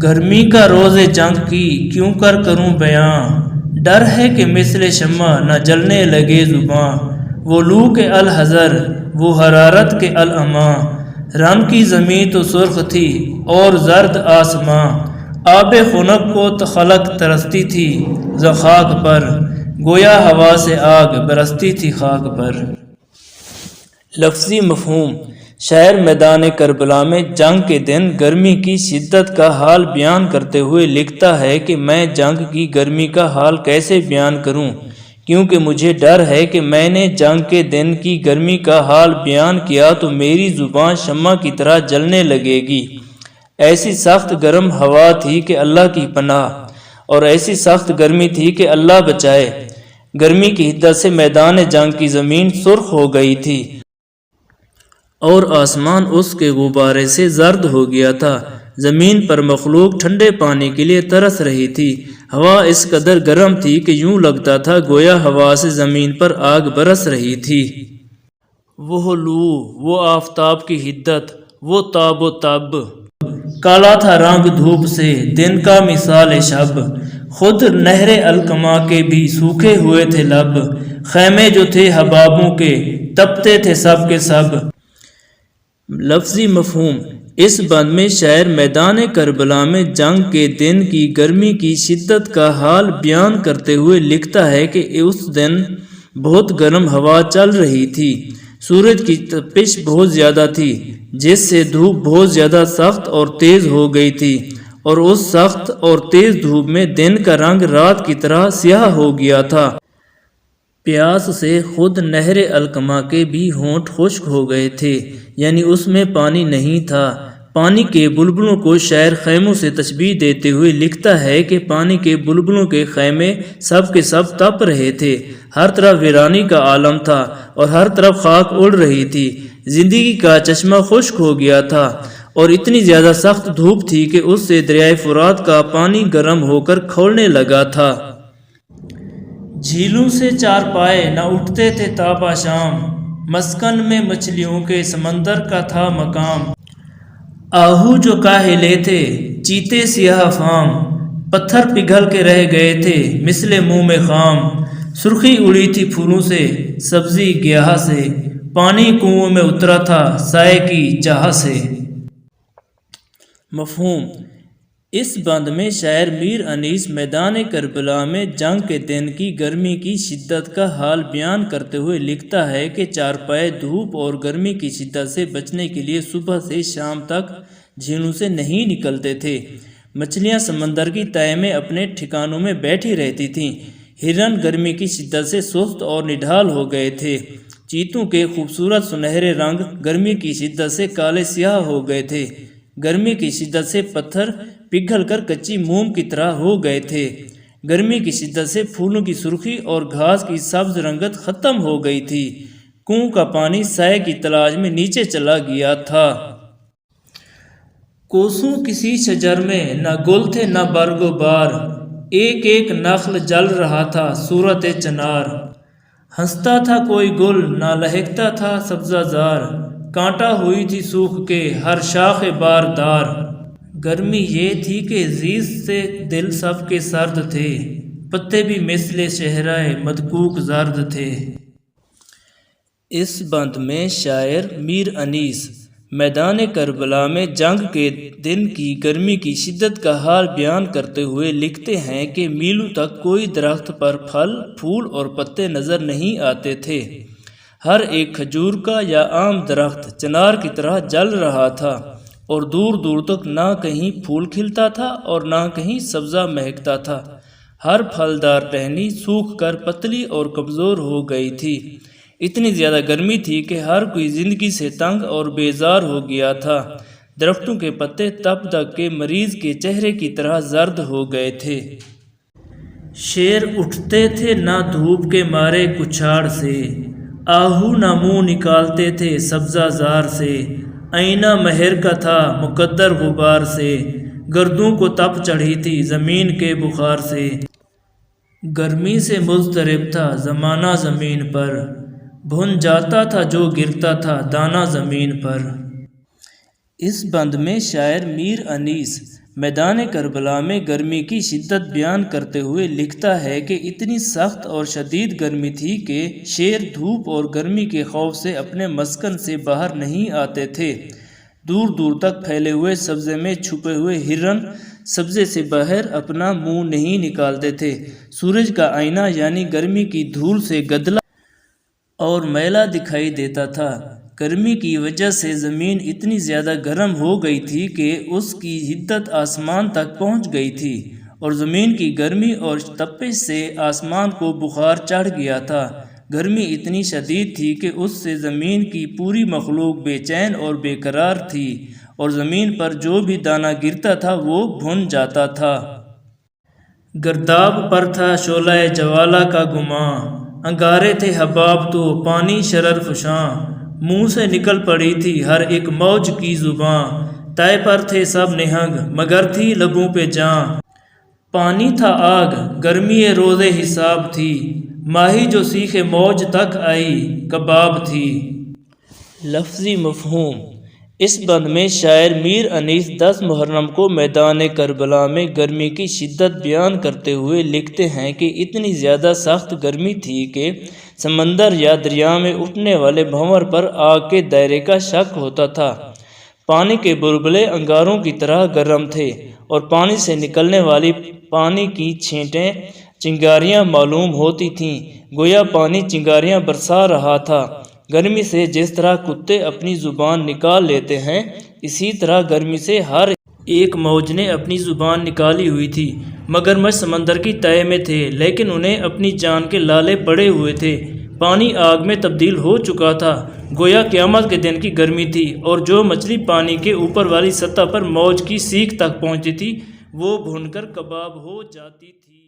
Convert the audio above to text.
گرمی کا روز جنگ کی کیوں کر کروں بیاں، ڈر ہے کہ مثل شمع نہ جلنے لگے زباں، وہ لو کے الحذر وہ حرارت کے العماں، رم کی زمین تو سرخ تھی اور زرد آسماں، آب خنک کو خلق ترستی تھی ز خاک پر، گویا ہوا سے آگ برستی تھی خاک پر۔ لفظی مفہوم: شاعر میدان کربلا میں جنگ کے دن گرمی کی شدت کا حال بیان کرتے ہوئے لکھتا ہے کہ میں جنگ کی گرمی کا حال کیسے بیان کروں، کیونکہ مجھے ڈر ہے کہ میں نے جنگ کے دن کی گرمی کا حال بیان کیا تو میری زبان شمع کی طرح جلنے لگے گی۔ ایسی سخت گرم ہوا تھی کہ اللہ کی پناہ، اور ایسی سخت گرمی تھی کہ اللہ بچائے۔ گرمی کی حدت سے میدان جنگ کی زمین سرخ ہو گئی تھی اور آسمان اس کے غبارے سے زرد ہو گیا تھا۔ زمین پر مخلوق ٹھنڈے پانی کے لیے ترس رہی تھی۔ ہوا اس قدر گرم تھی کہ یوں لگتا تھا گویا ہوا سے زمین پر آگ برس رہی تھی۔ وہ لو، وہ آفتاب کی حدت، وہ تاب و تب، کالا تھا رنگ دھوپ سے دن کا مثال شب، خود نہر الکما کے بھی سوکھے ہوئے تھے لب، خیمے جو تھے حبابوں کے تپتے تھے سب کے سب۔ لفظی مفہوم: اس بند میں شاعر میدان کربلا میں جنگ کے دن کی گرمی کی شدت کا حال بیان کرتے ہوئے لکھتا ہے کہ اس دن بہت گرم ہوا چل رہی تھی، سورج کی تپش بہت زیادہ تھی جس سے دھوپ بہت زیادہ سخت اور تیز ہو گئی تھی، اور اس سخت اور تیز دھوپ میں دن کا رنگ رات کی طرح سیاہ ہو گیا تھا۔ پیاس سے خود نہر الکما کے بھی ہونٹ خشک ہو گئے تھے، یعنی اس میں پانی نہیں تھا۔ پانی کے بلبلوں کو شاعر خیموں سے تشبیہ دیتے ہوئے لکھتا ہے کہ پانی کے بلبلوں کے خیمے سب کے سب تپ رہے تھے، ہر طرف ویرانی کا عالم تھا اور ہر طرف خاک اڑ رہی تھی، زندگی کا چشمہ خشک ہو گیا تھا، اور اتنی زیادہ سخت دھوپ تھی کہ اس سے دریائے فرات کا پانی گرم ہو کر کھولنے لگا تھا۔ جھیلوں سے چار پائے نہ اٹھتے تھے تابا شام، مسکن میں مچھلیوں کے سمندر کا تھا مقام، آہو جو کاہلے تھے چیتے سیاہ فام، پتھر پگھل کے رہ گئے تھے مثل منہ میں خام، سرخی اڑی تھی پھولوں سے سبزی گیاہ سے، پانی کنووں میں اترا تھا سائے کی چاہ سے۔ مفہوم: اس بند میں شاعر میر انیس میدان کربلا میں جنگ کے دن کی گرمی کی شدت کا حال بیان کرتے ہوئے لکھتا ہے کہ چارپائے دھوپ اور گرمی کی شدت سے بچنے کے لیے صبح سے شام تک جھیلوں سے نہیں نکلتے تھے، مچھلیاں سمندر کی تہہ میں اپنے ٹھکانوں میں بیٹھی رہتی تھیں، ہرن گرمی کی شدت سے سست اور نڈھال ہو گئے تھے، چیتوں کے خوبصورت سنہرے رنگ گرمی کی شدت سے کالے سیاہ ہو گئے تھے، گرمی کی شدت سے پتھر پگھل کر کچی موم کی طرح ہو گئے تھے، گرمی کی شدت سے پھولوں کی سرخی اور گھاس کی سبز رنگت ختم ہو گئی تھی، کنویں کا پانی سائے کی تلاش میں نیچے چلا گیا تھا۔ کوسوں کسی شجر میں نہ گل تھے نہ برگ و بار، ایک ایک نخل جل رہا تھا صورت چنار، ہنستا تھا کوئی گل نہ لہکتا تھا سبزہ زار، کانٹا ہوئی تھی سوکھ کے ہر شاخ بار دار، گرمی یہ تھی کہ زیز سے دل سب کے سرد تھے، پتے بھی مثل صحرائے مدکوک زرد تھے۔ اس بند میں شاعر میر انیس میدان کربلا میں جنگ کے دن کی گرمی کی شدت کا حال بیان کرتے ہوئے لکھتے ہیں کہ میلوں تک کوئی درخت پر پھل، پھول اور پتے نظر نہیں آتے تھے، ہر ایک کھجور کا یا آم درخت چنار کی طرح جل رہا تھا، اور دور دور تک نہ کہیں پھول کھلتا تھا اور نہ کہیں سبزہ مہکتا تھا، ہر پھلدار ٹہنی سوکھ کر پتلی اور کمزور ہو گئی تھی، اتنی زیادہ گرمی تھی کہ ہر کوئی زندگی سے تنگ اور بیزار ہو گیا تھا، درختوں کے پتے تپ تپ کے مریض کے چہرے کی طرح زرد ہو گئے تھے۔ شیر اٹھتے تھے نہ دھوپ کے مارے کچھاڑ سے، آہو نہ منہ نکالتے تھے سبزہ زار سے، آئینہ مہر کا تھا مقدر غبار سے، گردوں کو تپ چڑھی تھی زمین کے بخار سے، گرمی سے مضطرب تھا زمانہ زمین پر، بھن جاتا تھا جو گرتا تھا دانہ زمین پر۔ اس بند میں شاعر میر انیس میدان کربلا میں گرمی کی شدت بیان کرتے ہوئے لکھتا ہے کہ اتنی سخت اور شدید گرمی تھی کہ شیر دھوپ اور گرمی کے خوف سے اپنے مسکن سے باہر نہیں آتے تھے۔ دور دور تک پھیلے ہوئے سبزے میں چھپے ہوئے ہرن سبزے سے باہر اپنا منہ نہیں نکالتے تھے۔ سورج کا آئینہ یعنی گرمی کی دھول سے گدلا اور میلا دکھائی دیتا تھا۔ گرمی کی وجہ سے زمین اتنی زیادہ گرم ہو گئی تھی کہ اس کی حدت آسمان تک پہنچ گئی تھی، اور زمین کی گرمی اور تپش سے آسمان کو بخار چڑھ گیا تھا۔ گرمی اتنی شدید تھی کہ اس سے زمین کی پوری مخلوق بے چین اور بے قرار تھی، اور زمین پر جو بھی دانہ گرتا تھا وہ بھن جاتا تھا۔ گرداب پر تھا شعلہ جوالہ کا گماں، انگارے تھے حباب تو پانی شرر فشاں، منہ سے نکل پڑی تھی ہر ایک موج کی زباں، طے پر تھے سب نہنگ مگر تھی لبوں پہ جاں، پانی تھا آگ گرمی روز حساب تھی، ماہی جو سیخ موج تک آئی کباب تھی۔ لفظی مفہوم: اس بند میں شاعر میر انیس 10 محرم کو میدان کربلا میں گرمی کی شدت بیان کرتے ہوئے لکھتے ہیں کہ اتنی زیادہ سخت گرمی تھی کہ سمندر یا دریا میں اٹھنے والے بھنور پر آگ کے دائرے کا شک ہوتا تھا۔ پانی کے بلبلے انگاروں کی طرح گرم تھے، اور پانی سے نکلنے والی پانی کی چھینٹیں چنگاریاں معلوم ہوتی تھیں، گویا پانی چنگاریاں برسا رہا تھا۔ گرمی سے جس طرح کتے اپنی زبان نکال لیتے ہیں، اسی طرح گرمی سے ہر ایک موج نے اپنی زبان نکالی ہوئی تھی۔ مگرمچھ سمندر کی تہہ میں تھے، لیکن انہیں اپنی جان کے لالے پڑے ہوئے تھے۔ پانی آگ میں تبدیل ہو چکا تھا، گویا قیامت کے دن کی گرمی تھی، اور جو مچھلی پانی کے اوپر والی سطح پر موج کی سیخ تک پہنچتی تھی وہ بھون کر کباب ہو جاتی تھی۔